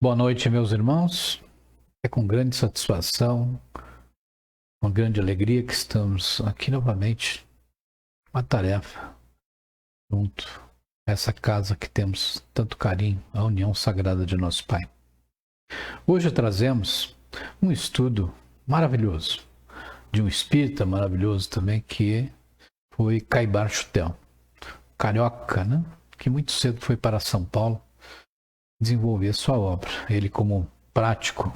Boa noite, meus irmãos. É com grande satisfação, com grande alegria que estamos aqui novamente. Uma tarefa junto a essa casa que temos tanto carinho, a união sagrada de nosso Pai. Hoje trazemos um estudo maravilhoso, de um espírita maravilhoso também, que foi Caibar Chutel, carioca, né? Que muito cedo foi para São Paulo desenvolver sua obra. Ele, como prático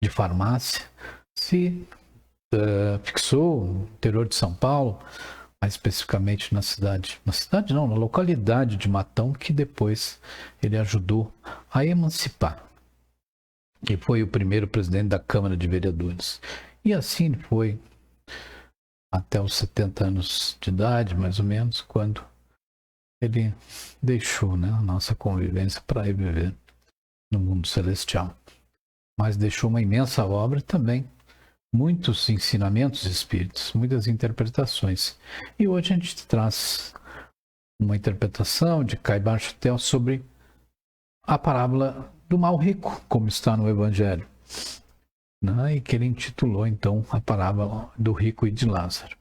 de farmácia, se fixou no interior de São Paulo, mais especificamente na localidade de Matão, que depois ele ajudou a emancipar. E foi o primeiro presidente da Câmara de Vereadores. E assim foi até os 70 anos de idade, mais ou menos, quando ele deixou, né, a nossa convivência para ir viver no mundo celestial. Mas deixou uma imensa obra também, muitos ensinamentos espíritos, muitas interpretações. E hoje a gente traz uma interpretação de Caibar Chutel sobre a parábola do mal rico, como está no Evangelho, né? E que ele intitulou então a parábola do rico e de Lázaro.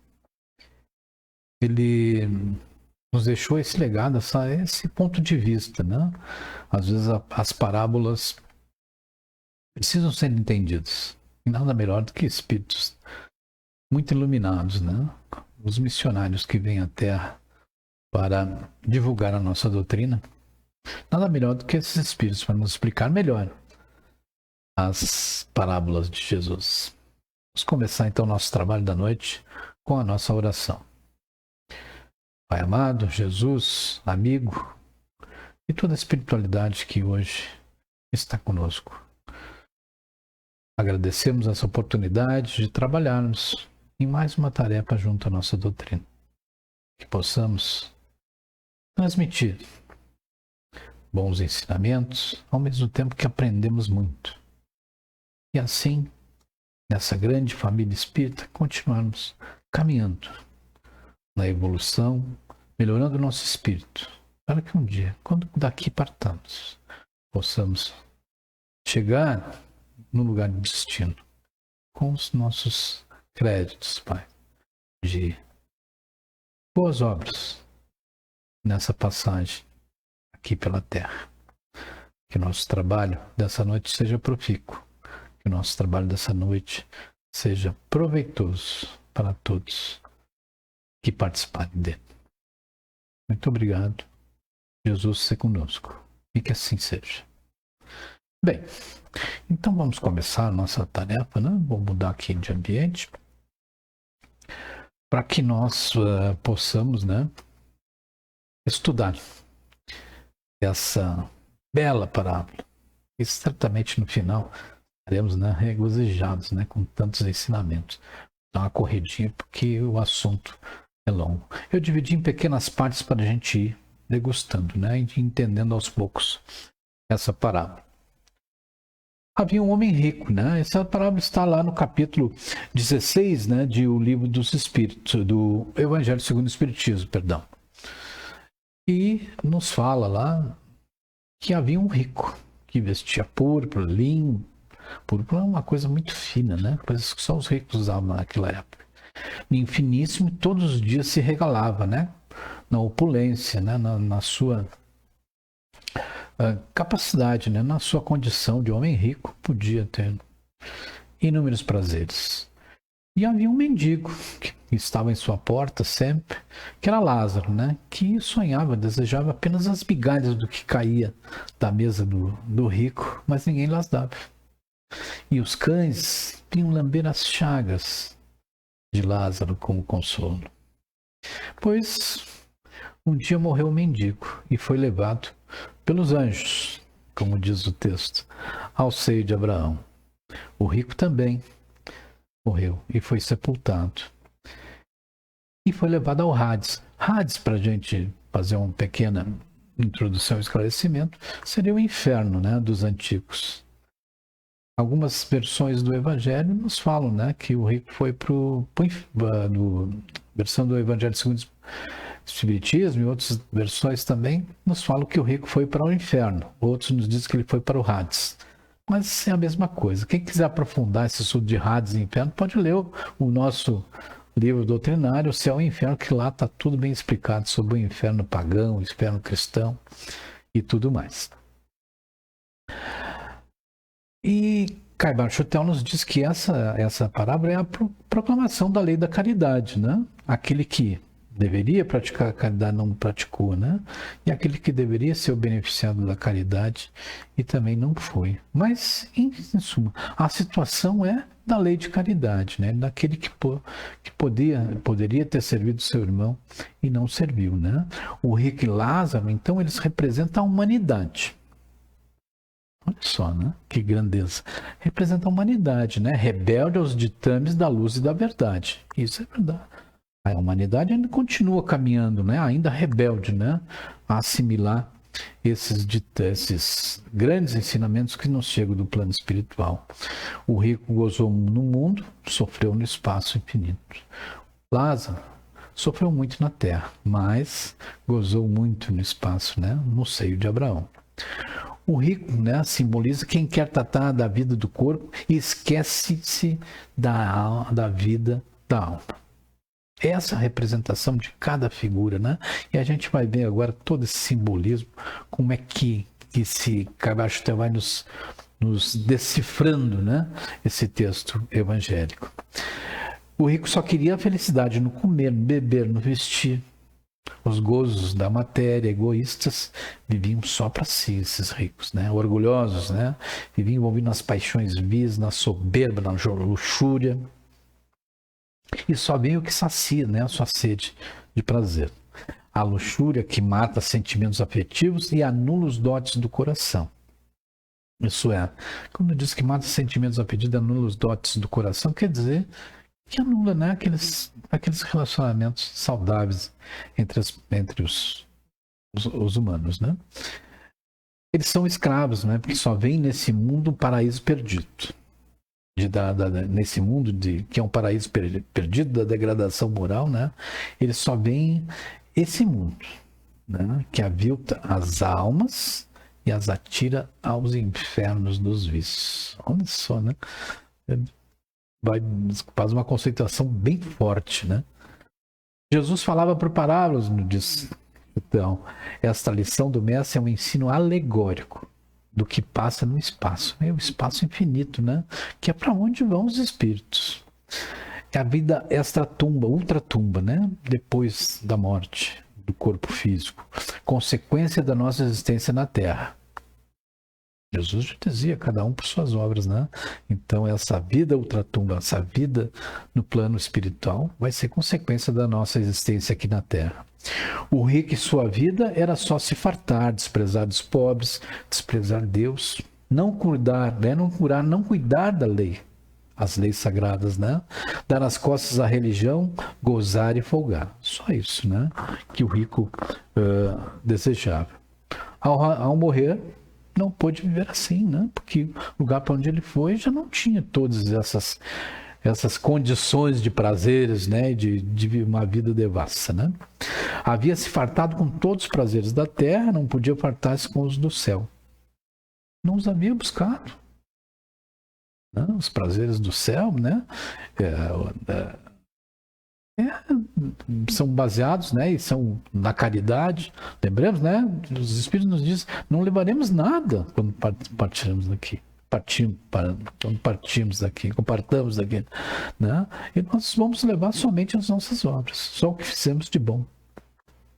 Ele nos deixou esse legado, esse ponto de vista, né? Às vezes as parábolas precisam ser entendidas. E nada melhor do que espíritos muito iluminados, né? Os missionários que vêm à Terra para divulgar a nossa doutrina. Nada melhor do que esses espíritos para nos explicar melhor as parábolas de Jesus. Vamos começar então nosso trabalho da noite com a nossa oração. Pai amado, Jesus, amigo e toda a espiritualidade que hoje está conosco. Agradecemos essa oportunidade de trabalharmos em mais uma tarefa junto à nossa doutrina. Que possamos transmitir bons ensinamentos, ao mesmo tempo que aprendemos muito. E assim, nessa grande família espírita, continuarmos caminhando na evolução, melhorando o nosso espírito, para que um dia, quando daqui partamos, possamos chegar no lugar de destino com os nossos créditos, Pai, de boas obras nessa passagem aqui pela Terra. Que o nosso trabalho dessa noite seja profícuo, que o nosso trabalho dessa noite seja proveitoso para todos que participarem dele. Muito obrigado. Jesus seja conosco. E que assim seja. Bem, então vamos começar a nossa tarefa, né? Vou mudar aqui de ambiente para que nós possamos, né, estudar essa bela parábola. E certamente no final estaremos, né, regozijados, né, com tantos ensinamentos. Dá uma corridinha porque o assunto é longo. Eu dividi em pequenas partes para a gente ir degustando, né, e entendendo aos poucos essa parábola. Havia um homem rico, né? Essa parábola está lá no capítulo 16, né, de O Livro dos Espíritos, do Evangelho segundo o Espiritismo, perdão. E nos fala lá que havia um rico que vestia púrpura, linho. Púrpura é uma coisa muito fina, né? Coisas que só os ricos usavam naquela época. Linho finíssimo, todos os dias se regalava, né? Na opulência, né? Na sua capacidade, né? Na sua condição de homem rico, podia ter inúmeros prazeres. E havia um mendigo que estava em sua porta sempre, que era Lázaro, né? Que sonhava, desejava apenas as migalhas do que caía da mesa do rico, mas ninguém las dava. E os cães vinham lamber as chagas de Lázaro como consolo. Pois um dia morreu o mendigo e foi levado pelos anjos, como diz o texto, ao seio de Abraão. O rico também morreu e foi sepultado. E foi levado ao Hades. Hades, para a gente fazer uma pequena introdução e esclarecimento, seria o inferno, né, dos antigos. Algumas versões do Evangelho nos falam, né, que o rico foi versão do Evangelho segundo o Espiritismo e outras versões também nos falam que o rico foi para o inferno. Outros nos dizem que ele foi para o Hades. Mas é a mesma coisa. Quem quiser aprofundar esse estudo de Hades e Inferno, pode ler o nosso livro doutrinário, O Céu e o Inferno, que lá está tudo bem explicado sobre o inferno pagão, o inferno cristão e tudo mais. E Caibar Chutel nos diz que essa parábola é a proclamação da lei da caridade, né? Aquele que deveria praticar a caridade não praticou, né? E aquele que deveria ser o beneficiado da caridade e também não foi. Mas, em suma, a situação é da lei de caridade, né? Daquele que poderia ter servido seu irmão e não serviu, né? O rico e Lázaro, então, eles representam a humanidade. Olha só, né? Que grandeza. Representa a humanidade, né? Rebelde aos ditames da luz e da verdade. Isso é verdade. A humanidade ainda continua caminhando, né? Ainda rebelde, né? A assimilar esses grandes ensinamentos que nos chegam do plano espiritual. O rico gozou no mundo, sofreu no espaço infinito. Lázaro sofreu muito na terra, mas gozou muito no espaço, né? No seio de Abraão. O rico, né, simboliza quem quer tratar da vida do corpo e esquece-se da vida da alma. Essa representação de cada figura, né? E a gente vai ver agora todo esse simbolismo, como é que esse Caibar Chutel vai nos decifrando, né? Esse texto evangélico. O rico só queria a felicidade no comer, no beber, no vestir. Os gozos da matéria, egoístas, viviam só para si, esses ricos, né? Orgulhosos, né? Viviam envolvidos nas paixões vis, na soberba, na luxúria. E só vem o que sacia, né? A sua sede de prazer. A luxúria que mata sentimentos afetivos e anula os dotes do coração. Isso é, quando diz que mata sentimentos afetivos e anula os dotes do coração, quer dizer que anula, né, aqueles relacionamentos saudáveis entre os humanos, né? Eles são escravos, né? Porque só vem nesse mundo um paraíso perdido. Nesse mundo que é um paraíso perdido da degradação moral, né? Eles só veem esse mundo, né? Que avilta as almas e as atira aos infernos dos vícios. Olha só, né? Faz uma conceituação bem forte, né? Jesus falava por parábolas, diz. Então, esta lição do mestre é um ensino alegórico do que passa no espaço, é o espaço infinito, né? Que é para onde vão os espíritos. É a vida extratumba, ultratumba, né? Depois da morte do corpo físico, consequência da nossa existência na Terra. Jesus já dizia, cada um por suas obras, né? Então, essa vida ultratumba, essa vida no plano espiritual, vai ser consequência da nossa existência aqui na Terra. O rico e sua vida era só se fartar, desprezar os pobres, desprezar Deus, não cuidar, né? Não cuidar da lei, as leis sagradas, né? Dar as costas à religião, gozar e folgar. Só isso, né? Que o rico desejava. Ao morrer, não pôde viver assim, né? Porque o lugar para onde ele foi já não tinha todas essas condições de prazeres, né? De uma vida devassa, né? Havia se fartado com todos os prazeres da terra, não podia fartar-se com os do céu. Não os havia buscado. Né? Os prazeres do céu, né? São baseados, né, e são na caridade. Lembramos, né? Os Espíritos nos dizem, não levaremos nada quando partirmos daqui. Quando partimos daqui, compartamos daqui, né? E nós vamos levar somente as nossas obras, só o que fizemos de bom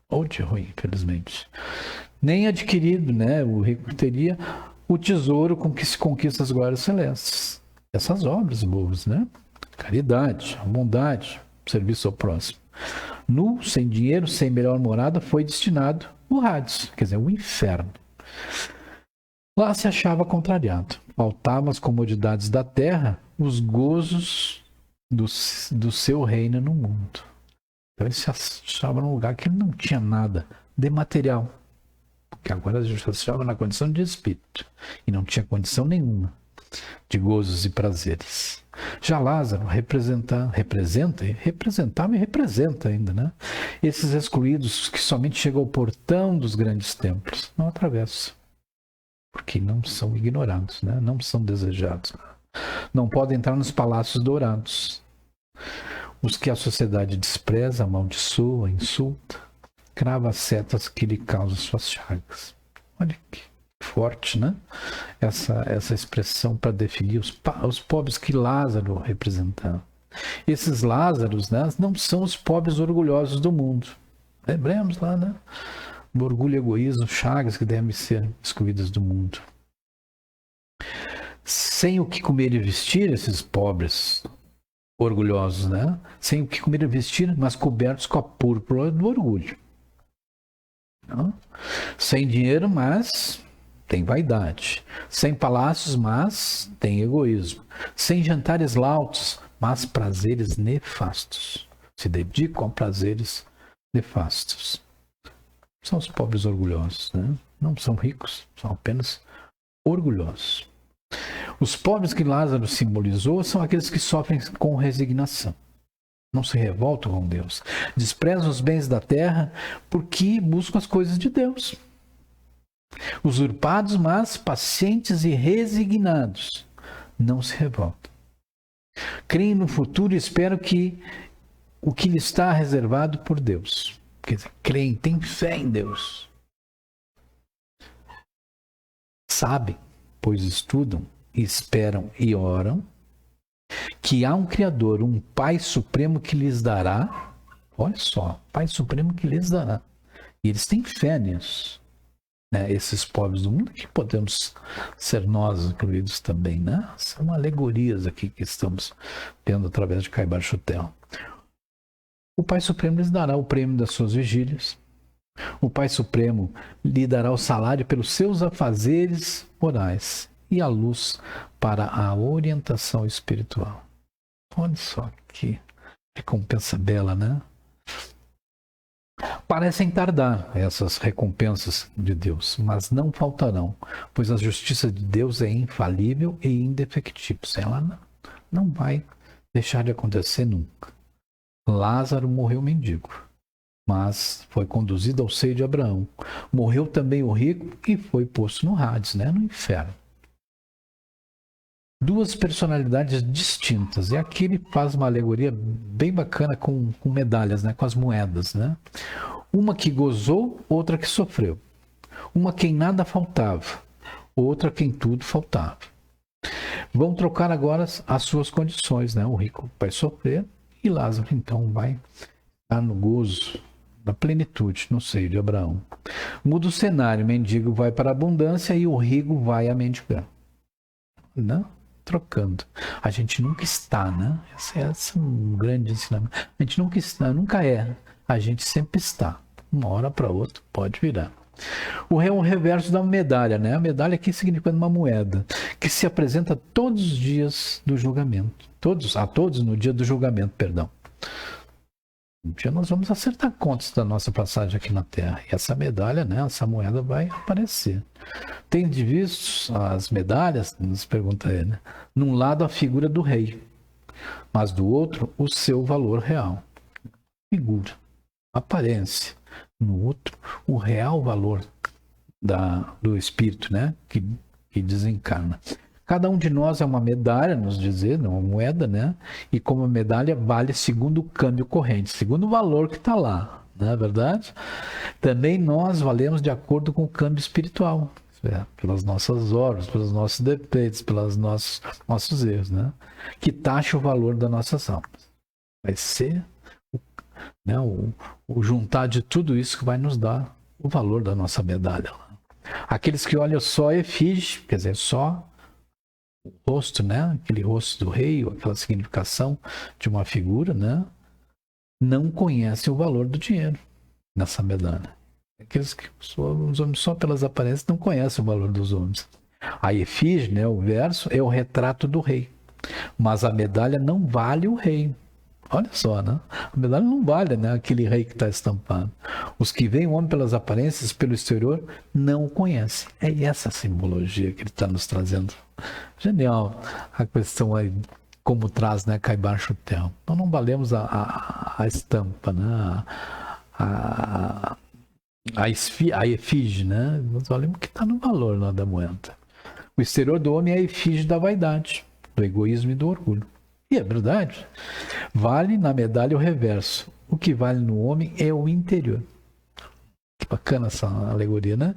ou de ruim, infelizmente. Nem adquirido, né? O rico teria o tesouro com que se conquista as glórias celestes. Essas obras boas, né? Caridade, a bondade, serviço ao próximo. Nu, sem dinheiro, sem melhor morada, foi destinado o Hades, quer dizer, o inferno. Lá se achava contrariado. Faltavam as comodidades da terra, os gozos do seu reino no mundo. Então ele se achava num lugar que ele não tinha nada de material. Porque agora ele se achava na condição de espírito. E não tinha condição nenhuma de gozos e prazeres. Já Lázaro representava e representa ainda, né? Esses excluídos que somente chegam ao portão dos grandes templos, não atravessam. porque não são ignorados, né? Não são desejados. Não podem entrar nos palácios dourados. Os que a sociedade despreza, amaldiçoa, insulta, crava as setas que lhe causam suas chagas. Olha que forte, né? Essa expressão para definir os pobres que Lázaro representava. Esses Lázaros, né, não são os pobres orgulhosos do mundo. Lembremos lá, né? Do orgulho e egoísmo, chagas que devem ser excluídas do mundo. Sem o que comer e vestir, esses pobres orgulhosos, né? Sem o que comer e vestir, mas cobertos com a púrpura do orgulho. Não? Sem dinheiro, mas tem vaidade. Sem palácios, mas tem egoísmo. Sem jantares lautos, mas prazeres nefastos. Se dedicam a prazeres nefastos. São os pobres orgulhosos, né? Não são ricos, são apenas orgulhosos. Os pobres que Lázaro simbolizou são aqueles que sofrem com resignação. Não se revoltam com Deus. Desprezam os bens da terra porque buscam as coisas de Deus. Usurpados, mas pacientes e resignados. Não se revoltam. Creem no futuro e esperam que o que lhe está reservado por Deus. Quer dizer, creem, têm fé em Deus. Sabem, pois estudam, esperam e oram, que há um Criador, um Pai Supremo que lhes dará, olha só, Pai Supremo que lhes dará. E eles têm fé nisso. Né? Esses pobres do mundo, que podemos ser nós incluídos também, né? São alegorias aqui que estamos vendo através de Caibar Chutel. O Pai Supremo lhes dará o prêmio das suas vigílias. O Pai Supremo lhe dará o salário pelos seus afazeres morais e a luz para a orientação espiritual. Olha só que recompensa bela, né? Parecem tardar essas recompensas de Deus, mas não faltarão, pois a justiça de Deus é infalível e indefectível. Ela não vai deixar de acontecer nunca. Lázaro morreu mendigo, mas foi conduzido ao seio de Abraão. Morreu também o rico e foi posto no Hades, né? No inferno. Duas personalidades distintas. E aqui ele faz uma alegoria bem bacana com medalhas, né? Com as moedas, né? Uma que gozou, outra que sofreu. Uma quem nada faltava, outra quem tudo faltava. Vão trocar agora as suas condições, né? O rico vai sofrer e Lázaro então vai estar no gozo, na plenitude, no seio de Abraão. Muda o cenário, o mendigo vai para a abundância e o rico vai a mendigar. Não? Trocando. A gente nunca está, né? Esse é um grande ensinamento. A gente nunca está, nunca é. A gente sempre está. Uma hora para outra pode virar. O reverso da medalha, né? A medalha aqui significa uma moeda que se apresenta todos os dias do julgamento. A todos no dia do julgamento, perdão. Um dia nós vamos acertar contas da nossa passagem aqui na Terra. E essa medalha, né? Essa moeda vai aparecer. Tem de visto as medalhas? Nos pergunta ele. Né? Num lado a figura do rei, mas do outro o seu valor real. Figura, aparência. No outro, o real valor do espírito, né? Que desencarna. Cada um de nós é uma medalha, nos dizer, uma moeda, né? E como a medalha vale segundo o câmbio corrente, segundo o valor que está lá, não é verdade? Também nós valemos de acordo com o câmbio espiritual, pelas nossas obras, pelos nossos defeitos, pelos nossos erros, né? Que taxa o valor das nossas almas. Vai ser né, o juntar de tudo isso que vai nos dar o valor da nossa medalha. Aqueles que olham só a efígie, quer dizer, só o rosto, né? Aquele rosto do rei, ou aquela significação de uma figura, né? Não conhecem o valor do dinheiro nessa medalha. Aqueles que os homens só pelas aparências não conhecem o valor dos homens. A efígie, né? O verso é o retrato do rei, mas a medalha não vale o rei. Olha só, né? A medalha não vale, né? Aquele rei que está estampado. Os que veem o homem pelas aparências, pelo exterior, não o conhecem. É essa simbologia que ele está nos trazendo. Genial a questão aí, como traz, né, Caibar Chutel. Nós não valemos a estampa, né? a efígie, né? Nós olhamos que está no valor lá da moeda. O exterior do homem é a efígie da vaidade, do egoísmo e do orgulho. E é verdade. Vale na medalha o reverso. O que vale no homem é o interior. Que bacana essa alegoria, né?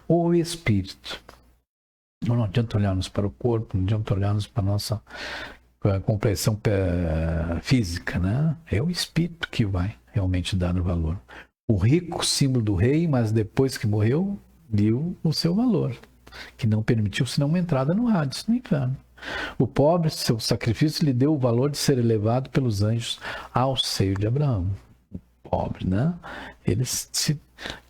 O espírito. Não adianta olharmos para o corpo, não adianta olharmos para a nossa compreensão física, né? É o espírito que vai realmente dar o valor. O rico, símbolo do rei, mas depois que morreu, viu o seu valor, que não permitiu senão uma entrada no Hades, no inferno. O pobre, seu sacrifício lhe deu o valor de ser elevado pelos anjos ao seio de Abraão. O pobre, né? Ele se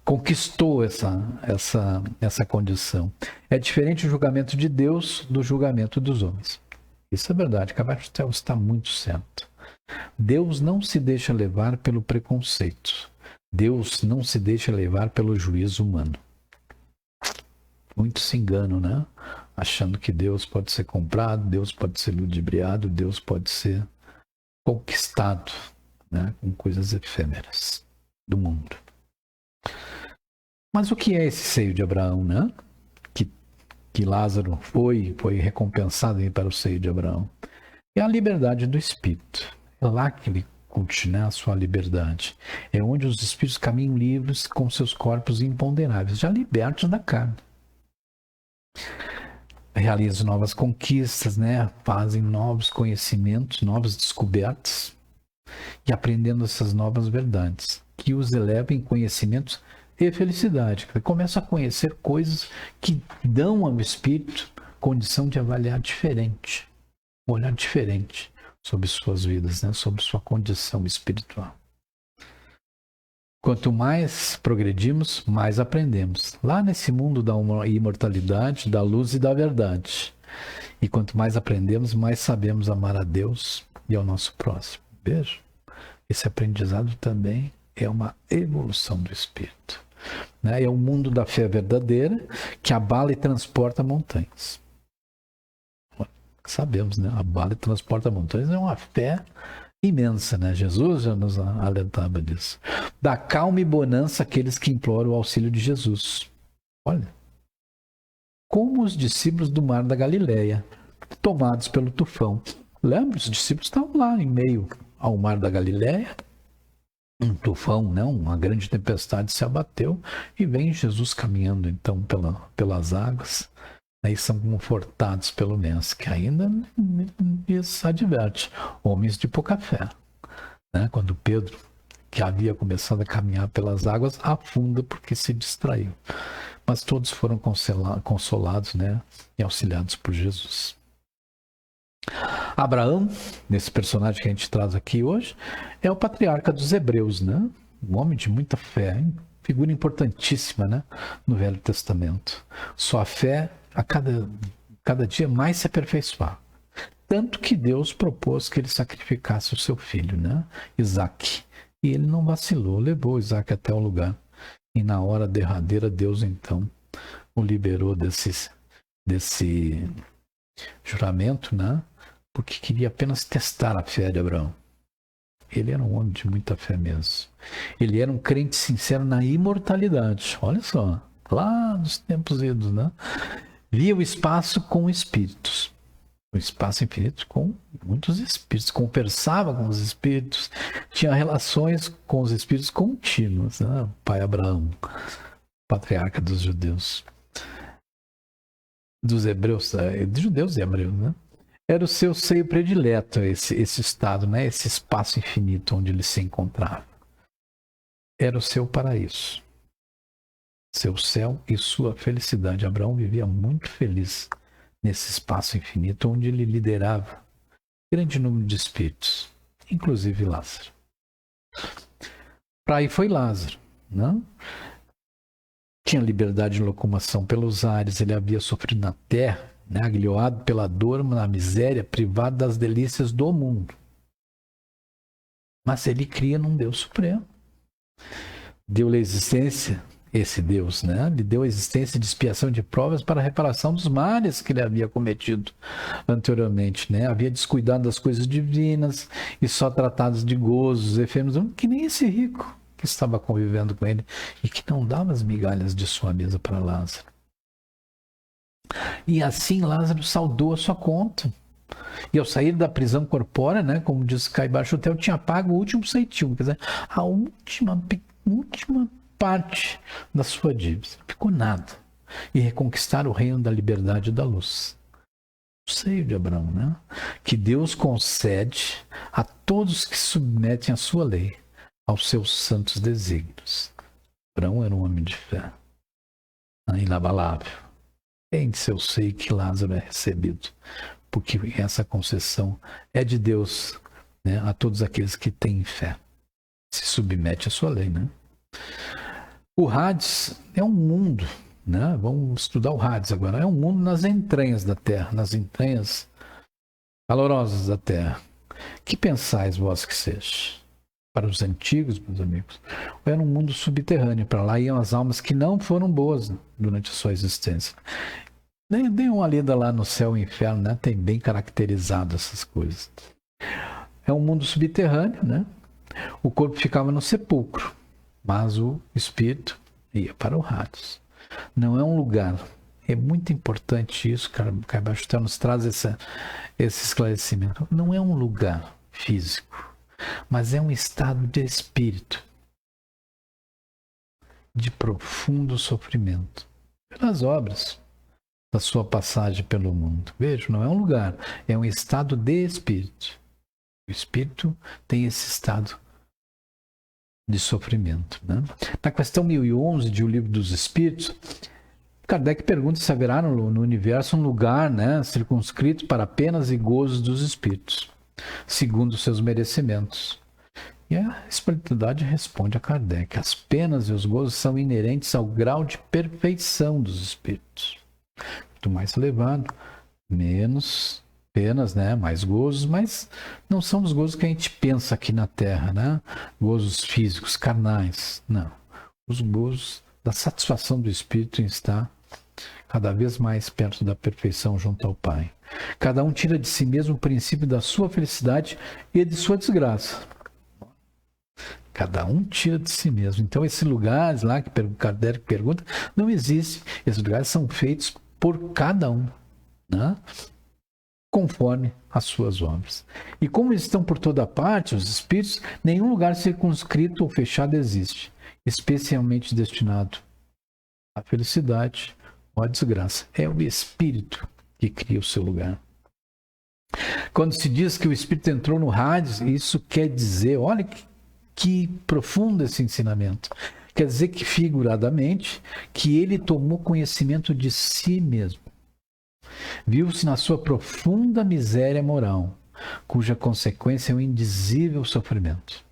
conquistou essa condição. É diferente o julgamento de Deus do julgamento dos homens. Isso é verdade, Cabachetel está muito certo. Deus não se deixa levar pelo preconceito. Deus não se deixa levar pelo juízo humano. Muitos se enganam, né? Achando que Deus pode ser comprado, Deus pode ser ludibriado, Deus pode ser conquistado, né? Com coisas efêmeras do mundo. Mas o que é esse seio de Abraão, né? Que Lázaro foi recompensado para o seio de Abraão? É a liberdade do espírito. É lá que ele curte, né, a sua liberdade. É onde os espíritos caminham livres com seus corpos imponderáveis, já libertos da carne. Realizam novas conquistas, né? Fazem novos conhecimentos, novas descobertas e aprendendo essas novas verdades que os elevam em conhecimentos e felicidade. Começa a conhecer coisas que dão ao espírito condição de avaliar diferente, um olhar diferente sobre suas vidas, né? Sobre sua condição espiritual. Quanto mais progredimos, mais aprendemos. Lá nesse mundo da imortalidade, da luz e da verdade. E quanto mais aprendemos, mais sabemos amar a Deus e ao nosso próximo. Veja, esse aprendizado também é uma evolução do espírito. Né? É o mundo da fé verdadeira que abala e transporta montanhas. Sabemos, né? Abala e transporta montanhas é uma fé imensa, né? Jesus já nos alertava disso. Dá calma e bonança àqueles que imploram o auxílio de Jesus. Olha, como os discípulos do mar da Galileia, tomados pelo tufão. Lembra? Os discípulos estavam lá em meio ao mar da Galileia. Um tufão, né? Uma grande tempestade se abateu e vem Jesus caminhando então pelas águas. Aí são confortados pelo lenço, que ainda isso adverte. Homens de pouca fé. Né? Quando Pedro, que havia começado a caminhar pelas águas, afunda porque se distraiu. Mas todos foram consolados, né? E auxiliados por Jesus. Abraão, nesse personagem que a gente traz aqui hoje, é o patriarca dos hebreus, né? Um homem de muita fé, hein? Figura importantíssima, né? No Velho Testamento. Sua fé a cada dia mais se aperfeiçoar. Tanto que Deus propôs que ele sacrificasse o seu filho, né? Isaac. E ele não vacilou, levou Isaac até o lugar. E na hora derradeira, Deus então o liberou desse juramento, né? Porque queria apenas testar a fé de Abraão. Ele era um homem de muita fé mesmo. Ele era um crente sincero na imortalidade. Olha só, lá nos tempos idos, né? Via o espaço com espíritos. O espaço infinito com muitos espíritos. Conversava com os espíritos. Tinha relações com os espíritos contínuas. Né? O pai Abraão, patriarca dos judeus. Dos hebreus, de judeus e hebreus, né? Era o seu seio predileto, esse estado, né? Esse espaço infinito onde ele se encontrava. Era o seu paraíso. Seu céu e sua felicidade. Abraão vivia muito feliz nesse espaço infinito onde ele liderava grande número de espíritos, inclusive Lázaro. Para aí foi Lázaro, não? Tinha liberdade de locomoção pelos ares, ele havia sofrido na terra, né, aguilhoado pela dor, na miséria, privado das delícias do mundo. Mas ele cria num Deus supremo. Deu-lhe existência, esse Deus, né? Lhe deu a existência de expiação de provas para a reparação dos males que ele havia cometido anteriormente, né? Havia descuidado das coisas divinas e só tratados de gozos efêmeros, que nem esse rico, que estava convivendo com ele e que não dava as migalhas de sua mesa para Lázaro. E assim Lázaro saldou a sua conta. E ao sair da prisão corpórea, né, como diz Caibar Chutel, tinha pago o último centimo, quer dizer, a última parte da sua dívida. Não ficou nada. E reconquistar o reino da liberdade e da luz. O seio de Abraão, né? Que Deus concede a todos que submetem a sua lei, aos seus santos desígnios. Abraão era um homem de fé, inabalável. É em seu seio que Lázaro é recebido, porque essa concessão é de Deus, né, a todos aqueles que têm fé. Se submete à sua lei, né? O Hades é um mundo, né? Vamos estudar o Hades agora. É um mundo nas entranhas da terra, nas entranhas calorosas da terra. Que pensais vós que seja? Para os antigos, meus amigos, era um mundo subterrâneo. Para lá iam as almas que não foram boas durante a sua existência. Dê uma lida lá no Céu e Inferno, né? Tem bem caracterizado essas coisas. É um mundo subterrâneo, né? O corpo ficava no sepulcro, mas o espírito ia para o Hades. Não é um lugar. É muito importante isso, Caibar Chutel nos traz esse esclarecimento. Não é um lugar físico, mas é um estado de espírito, de profundo sofrimento, pelas obras da sua passagem pelo mundo. Veja, não é um lugar, é um estado de espírito. O espírito tem esse estado de sofrimento, né? Na questão 1011 de O Livro dos Espíritos, Kardec pergunta se haverá no universo um lugar, né, circunscrito para penas e gozos dos espíritos, segundo seus merecimentos. E a espiritualidade responde a Kardec: as penas e os gozos são inerentes ao grau de perfeição dos espíritos. Quanto mais elevado, menos penas, né? Mais gozos, mas não são os gozos que a gente pensa aqui na Terra, né? Gozos físicos, carnais. Não. Os gozos da satisfação do espírito em estar cada vez mais perto da perfeição junto ao Pai. Cada um tira de si mesmo o princípio da sua felicidade e de sua desgraça. Cada um tira de si mesmo. Então, esses lugares lá que Kardec pergunta, não existem. Esses lugares são feitos por cada um, né? Conforme as suas obras. E como eles estão por toda parte, os espíritos, nenhum lugar circunscrito ou fechado existe, especialmente destinado à felicidade ou à desgraça. É o espírito que cria o seu lugar. Quando se diz que o espírito entrou no Hades, isso quer dizer, olha que profundo esse ensinamento. Quer dizer que, figuradamente, que ele tomou conhecimento de si mesmo. Viu-se na sua profunda miséria moral, cuja consequência é o indizível sofrimento.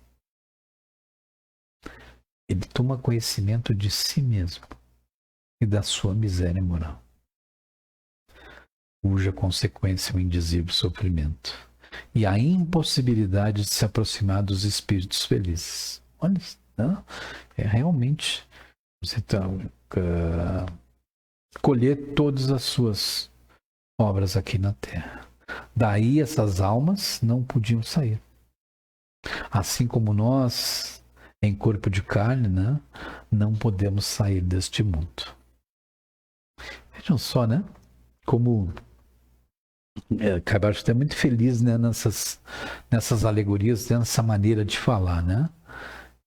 Ele toma conhecimento de si mesmo e da sua miséria moral, cuja consequência é o indizível sofrimento e a impossibilidade de se aproximar dos espíritos felizes. Olha, não? É realmente você colher todas as suas obras aqui na Terra. Daí essas almas não podiam sair. Assim como nós, em corpo de carne, né, não podemos sair deste mundo. Vejam só, né? Como Caibar Chutel é muito feliz, né, nessas alegorias, nessa maneira de falar, né?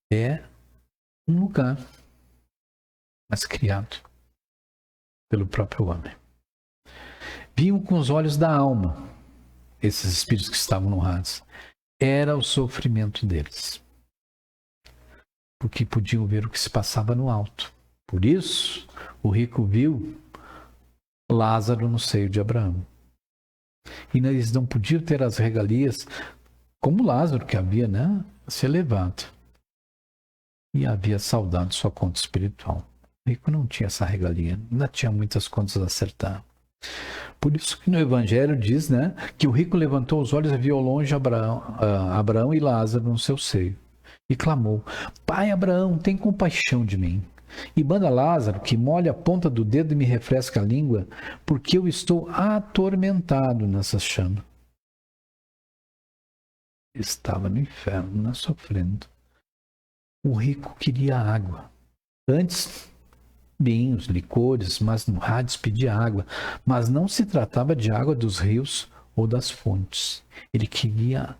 É um lugar, mas criado pelo próprio homem. Viam com os olhos da alma esses espíritos que estavam no Hades. Era o sofrimento deles, porque podiam ver o que se passava no alto. Por isso, o rico viu Lázaro no seio de Abraão. E eles não podiam ter as regalias como Lázaro, que havia, né, se elevado e havia saldado sua conta espiritual. O rico não tinha essa regalia, ainda tinha muitas contas a acertar. Por isso que no Evangelho diz, né, que o rico levantou os olhos e viu ao longe Abraão e Lázaro no seu seio e clamou: Pai Abraão, tem compaixão de mim e manda Lázaro que molhe a ponta do dedo e me refresque a língua, porque eu estou atormentado nessa chama. Estava no inferno, né, sofrendo. O rico queria água. Antes, vinhos, licores, mas no Hades pedia água. Mas não se tratava de água dos rios ou das fontes. Ele queria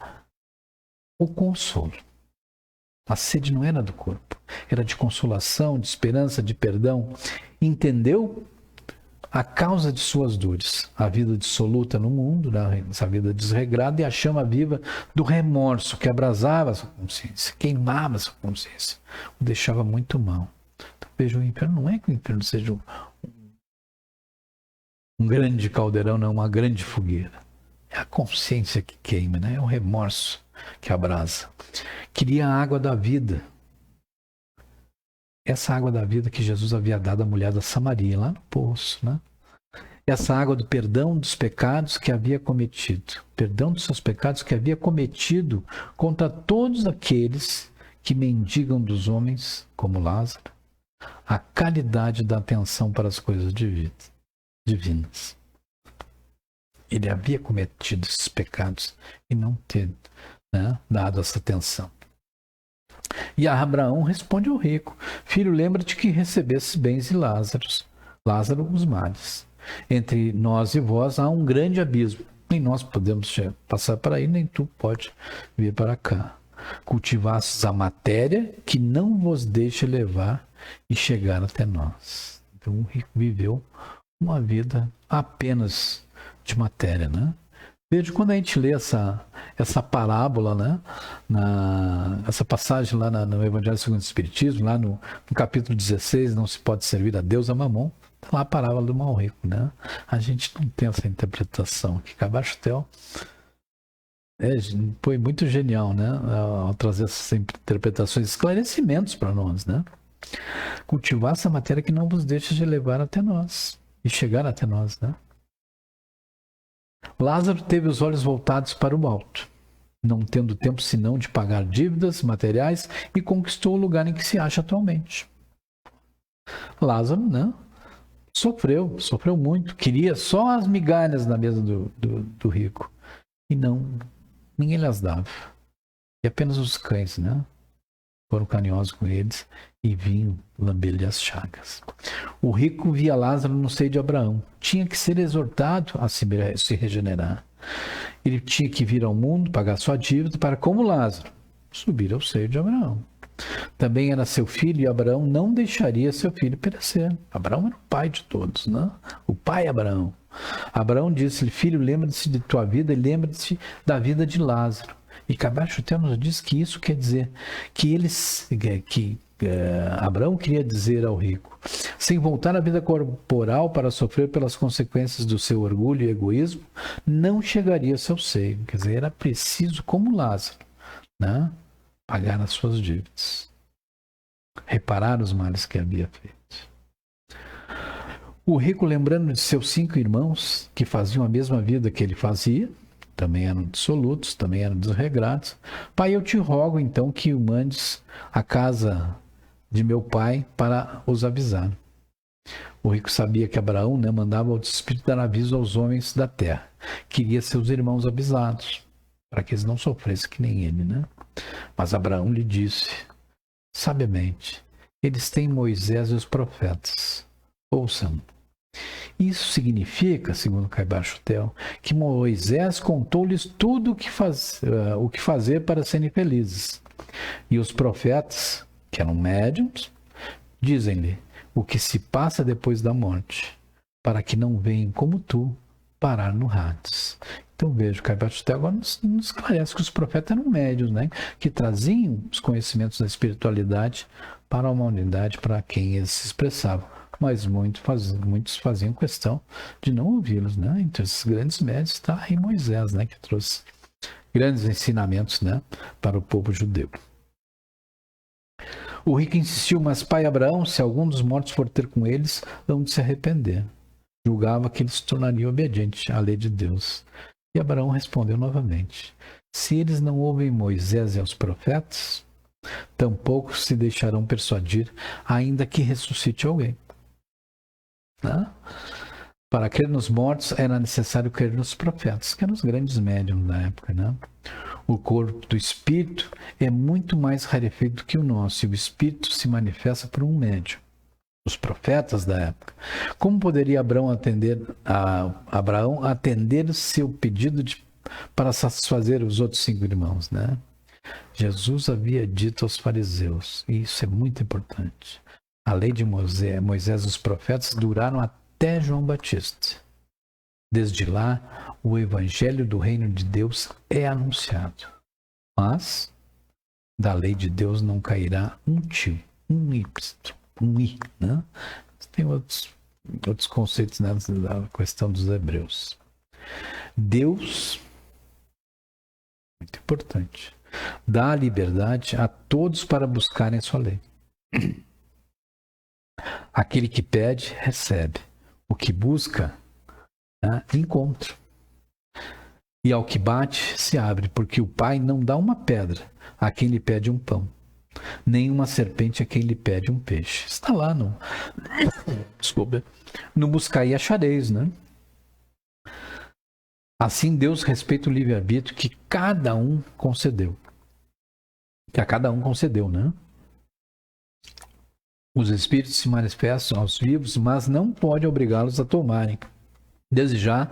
o consolo. A sede não era do corpo, era de consolação, de esperança, de perdão. Entendeu a causa de suas dores, a vida dissoluta no mundo, essa vida desregrada, e a chama viva do remorso que abrasava a sua consciência, queimava a sua consciência, o deixava muito mal. Então, veja, o inferno não é que o inferno seja um grande caldeirão, não, uma grande fogueira. É a consciência que queima, né? É o remorso que abrasa. Queria a água da vida. Essa água da vida que Jesus havia dado à mulher da Samaria, lá no poço, né? Essa água do perdão dos pecados que havia cometido. Perdão dos seus pecados que havia cometido contra todos aqueles que mendigam dos homens, como Lázaro, a qualidade da atenção para as coisas divinas. Ele havia cometido esses pecados e não ter, né, dado essa atenção. E Abraão responde ao rico: filho, lembra-te que recebesse bens de Lázaro os males. Entre nós e vós há um grande abismo. Nem nós podemos passar para aí, nem tu pode vir para cá. Cultivastes a matéria que não vos deixa levar e chegar até nós. Então o rico viveu uma vida apenas de matéria, né? Veja, quando a gente lê essa parábola, né? Essa passagem lá no Evangelho segundo o Espiritismo, lá no capítulo 16, não se pode servir a Deus a mamon, está lá a parábola do mal rico, né? A gente não tem essa interpretação aqui. Cabastel foi muito genial, né? Ao trazer essas interpretações, esclarecimentos para nós, né? Cultivar essa matéria que não vos deixa de levar até nós e chegar até nós, né? Lázaro teve os olhos voltados para o alto, não tendo tempo senão de pagar dívidas materiais, e conquistou o lugar em que se acha atualmente. Lázaro, né, sofreu muito, queria só as migalhas na mesa do rico, e ninguém lhes dava. E apenas os cães, né, foram carinhosos com eles e vinham lamber-lhe as chagas. O rico via Lázaro no seio de Abraão. Tinha que ser exortado a se regenerar. Ele tinha que vir ao mundo, pagar sua dívida, para, como Lázaro, subir ao seio de Abraão. Também era seu filho, e Abraão não deixaria seu filho perecer. Abraão era o pai de todos, né? O pai Abraão. Abraão disse-lhe: filho, lembra-te de tua vida e lembra-te da vida de Lázaro. E Cabastel nos diz que isso quer dizer que Abraão queria dizer ao rico: sem voltar à vida corporal para sofrer pelas consequências do seu orgulho e egoísmo, não chegaria ao seu seio. Quer dizer, era preciso, como Lázaro, né, pagar as suas dívidas, reparar os males que havia feito. O rico, lembrando de seus 5 irmãos que faziam a mesma vida que ele fazia, também eram dissolutos, também eram desregrados: pai, eu te rogo então que o mandes à casa de meu pai para os avisar. O rico sabia que Abraão, né, mandava o Espírito dar aviso aos homens da terra. Queria seus irmãos avisados, para que eles não sofressem que nem ele, né? Mas Abraão lhe disse sabiamente: eles têm Moisés e os profetas, ouçam. Isso significa, segundo Cabastel, que Moisés contou-lhes tudo o que fazer para serem felizes. E os profetas, que eram médiuns, dizem-lhe o que se passa depois da morte, para que não venham como tu parar no Hades. Então veja, Cabastel agora nos esclarece que os profetas eram médiuns, né, que traziam os conhecimentos da espiritualidade para a humanidade, para quem eles se expressavam. Mas muitos faziam questão de não ouvi-los, né? Entre esses grandes médios está aí Moisés, né? Que trouxe grandes ensinamentos, né, para o povo judeu. O rico insistiu: mas pai Abraão, se algum dos mortos for ter com eles, hão de se arrepender. Julgava que eles se tornariam obedientes à lei de Deus. E Abraão respondeu novamente: se eles não ouvem Moisés e aos profetas, tampouco se deixarão persuadir, ainda que ressuscite alguém. Né? Para crer nos mortos era necessário crer nos profetas, que eram os grandes médiuns da época, né? O corpo do espírito é muito mais rarefeito que o nosso, e o espírito se manifesta por um médium. Os profetas da época. Como poderia Abraão atender seu pedido para satisfazer os outros 5 irmãos, né? Jesus havia dito aos fariseus, e isso é muito importante. A lei de Moisés e os profetas duraram até João Batista. Desde lá, o evangelho do reino de Deus é anunciado. Mas da lei de Deus não cairá um tio, um ípsito, um i, né? Tem outros conceitos, né, da questão dos hebreus. Deus, muito importante, dá a liberdade a todos para buscarem sua lei. Aquele que pede, recebe. O que busca, né, encontra. E ao que bate, se abre, porque o Pai não dá uma pedra a quem lhe pede um pão, nem uma serpente a quem lhe pede um peixe. Está lá no buscai e achareis, né? Assim Deus respeita o livre-arbítrio que cada um concedeu. Que a cada um concedeu, né? Os espíritos se manifestam aos vivos, mas não pode obrigá-los a tomarem, desde já,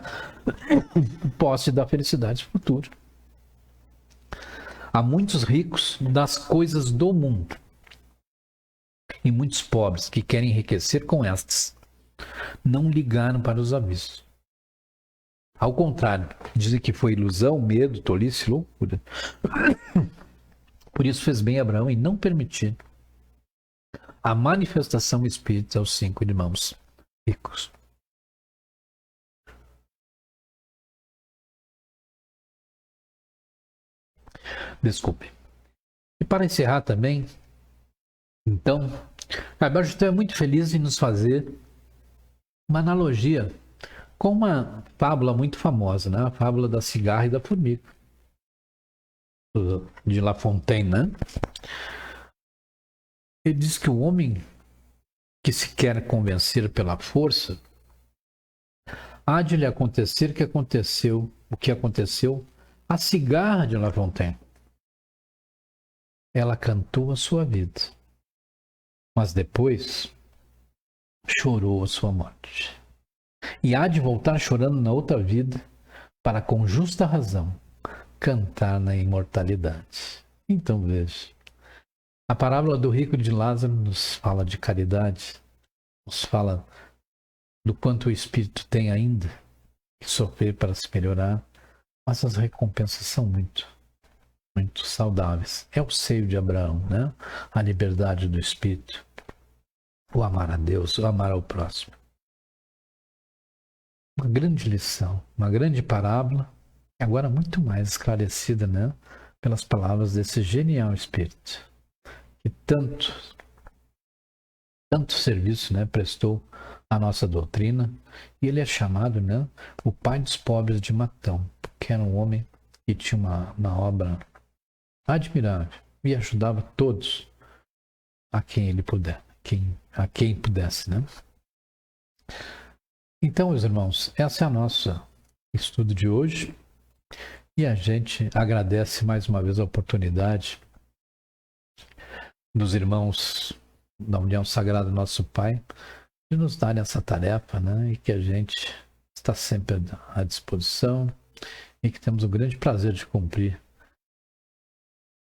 posse da felicidade futura. Há muitos ricos das coisas do mundo e muitos pobres que querem enriquecer com estas. Não ligaram para os avisos. Ao contrário, dizem que foi ilusão, medo, tolice, loucura. Por isso fez bem Abraão em não permitir a manifestação espírita aos 5 irmãos ricos. Desculpe. E para encerrar também, então, a gente é muito feliz em nos fazer uma analogia com uma fábula muito famosa, né? A fábula da cigarra e da formiga, de La Fontaine, né? Ele diz que o homem que se quer convencer pela força, há de lhe acontecer o que aconteceu à cigarra de La Fontaine. Ela cantou a sua vida, mas depois chorou a sua morte. E há de voltar chorando na outra vida para, com justa razão, cantar na imortalidade. Então veja, a parábola do rico de Lázaro nos fala de caridade, nos fala do quanto o espírito tem ainda que sofrer para se melhorar, mas as recompensas são muito saudáveis. É o seio de Abraão, né? A liberdade do espírito, o amar a Deus, o amar ao próximo. Uma grande lição, uma grande parábola, agora muito mais esclarecida, né? Pelas palavras desse genial espírito, que tanto serviço, né, prestou à nossa doutrina, e ele é chamado, né, o pai dos pobres de Matão, porque era um homem que tinha uma obra admirável e ajudava todos a quem ele puder, a quem pudesse, né? Então, meus irmãos, esse é o nosso estudo de hoje, e a gente agradece mais uma vez a oportunidade dos irmãos da União Sagrada Nosso Pai de nos darem essa tarefa, né? E que a gente está sempre à disposição e que temos o grande prazer de cumprir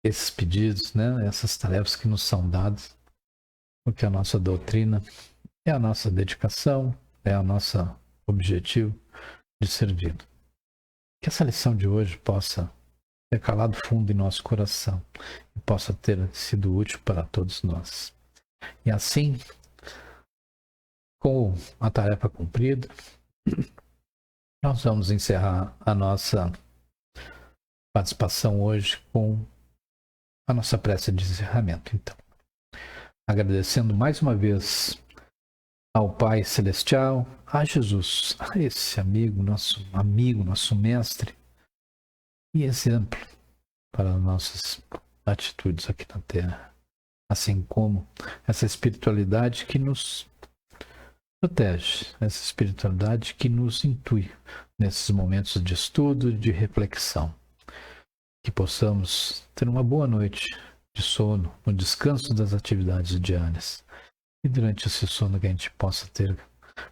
esses pedidos, né? Essas tarefas que nos são dadas, porque a nossa doutrina é a nossa dedicação, é o nosso objetivo de servir. Que essa lição de hoje possa ter calado fundo em nosso coração e possa ter sido útil para todos nós. E assim, com a tarefa cumprida, nós vamos encerrar a nossa participação hoje com a nossa prece de encerramento. Então, agradecendo mais uma vez ao Pai Celestial, a Jesus, a esse amigo, nosso mestre e exemplo para nossas atitudes aqui na Terra, assim como essa espiritualidade que nos protege, essa espiritualidade que nos intui nesses momentos de estudo, de reflexão. Que possamos ter uma boa noite de sono, no descanso das atividades diárias. E durante esse sono que a gente possa ter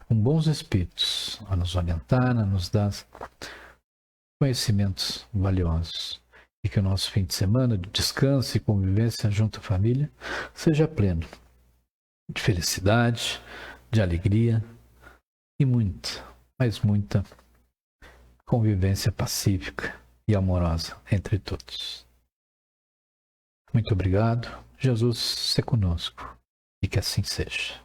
com bons espíritos a nos orientar, a nos dar conhecimentos valiosos. E que o nosso fim de semana de descanso e convivência junto à família seja pleno de felicidade, de alegria e muita, mas muita convivência pacífica e amorosa entre todos. Muito obrigado. Jesus, se conosco e que assim seja.